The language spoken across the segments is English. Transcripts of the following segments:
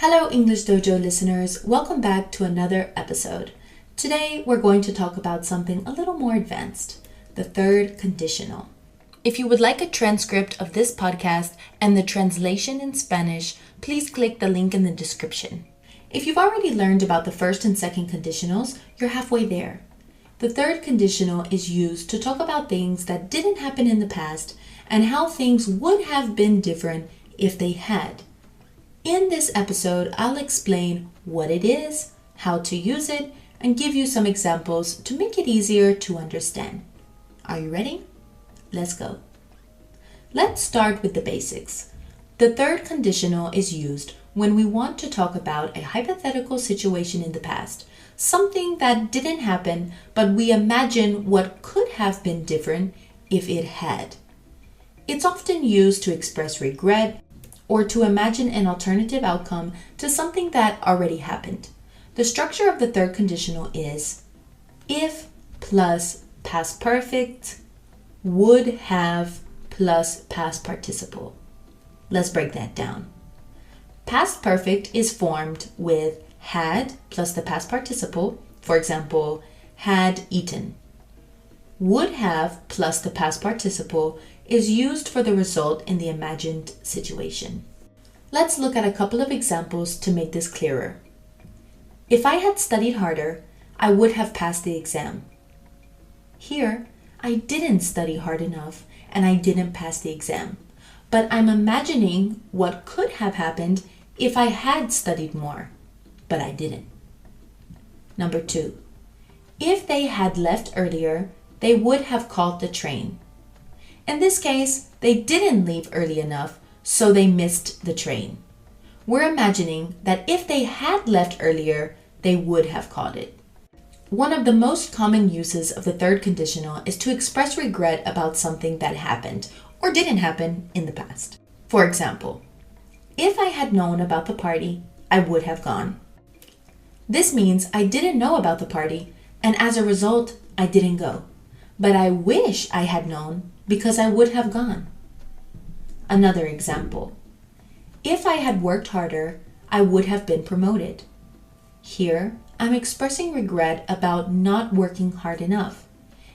Hello English Dojo listeners, welcome back to another episode. Today we're going to talk about something a little more advanced, the third conditional. If you would like a transcript of this podcast and the translation in Spanish, please click the link in the description. If you've already learned about the first and second conditionals, you're halfway there. The third conditional is used to talk about things that didn't happen in the past and how things would have been different if they had. In this episode, I'll explain what it is, how to use it, and give you some examples to make it easier to understand. Are you ready? Let's go. Let's start with the basics. The third conditional is used when we want to talk about a hypothetical situation in the past, something that didn't happen, but we imagine what could have been different if it had. It's often used to express regret or to imagine an alternative outcome to something that already happened. The structure of the third conditional is if plus past perfect, would have plus past participle. Let's break that down. Past perfect is formed with had plus the past participle, for example, had eaten. Would have plus the past participle is used for the result in the imagined situation. Let's look at a couple of examples to make this clearer. If I had studied harder, I would have passed the exam. Here, I didn't study hard enough and I didn't pass the exam, but I'm imagining what could have happened if I had studied more, but I didn't. Number 2, if they had left earlier, they would have caught the train. In this case, they didn't leave early enough, so they missed the train. We're imagining that if they had left earlier, they would have caught it. One of the most common uses of the third conditional is to express regret about something that happened or didn't happen in the past. For example, if I had known about the party, I would have gone. This means I didn't know about the party, and as a result, I didn't go. But I wish I had known because I would have gone. Another example. If I had worked harder, I would have been promoted. Here, I'm expressing regret about not working hard enough.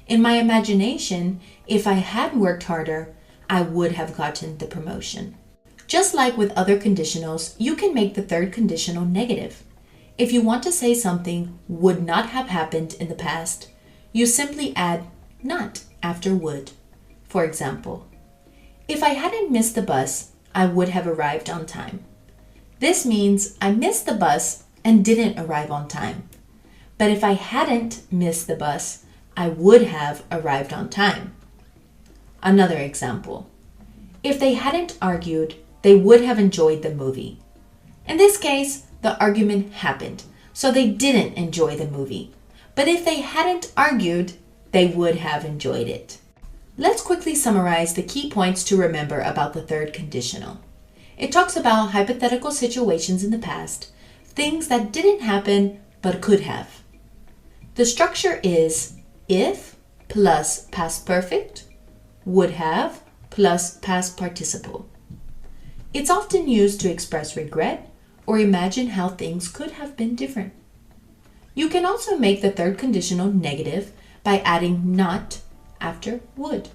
In my imagination, if I had worked harder, I would have gotten the promotion. Just like with other conditionals, you can make the third conditional negative. If you want to say something would not have happened in the past, you simply add not after would. For example, if I hadn't missed the bus, I would have arrived on time. This means I missed the bus and didn't arrive on time. But if I hadn't missed the bus, I would have arrived on time. Another example. If they hadn't argued, they would have enjoyed the movie. In this case, the argument happened, so they didn't enjoy the movie. But if they hadn't argued, they would have enjoyed it. Let's quickly summarize the key points to remember about the third conditional. It talks about hypothetical situations in the past, things that didn't happen but could have. The structure is if plus past perfect, would have plus past participle. It's often used to express regret or imagine how things could have been different. You can also make the third conditional negative by adding not after would.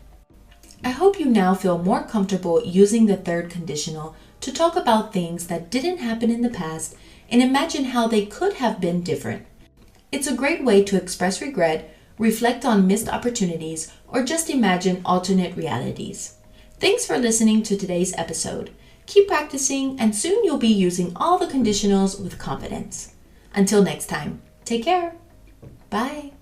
I hope you now feel more comfortable using the third conditional to talk about things that didn't happen in the past and imagine how they could have been different. It's a great way to express regret, reflect on missed opportunities, or just imagine alternate realities. Thanks for listening to today's episode. Keep practicing and soon you'll be using all the conditionals with confidence. Until next time, take care. Bye.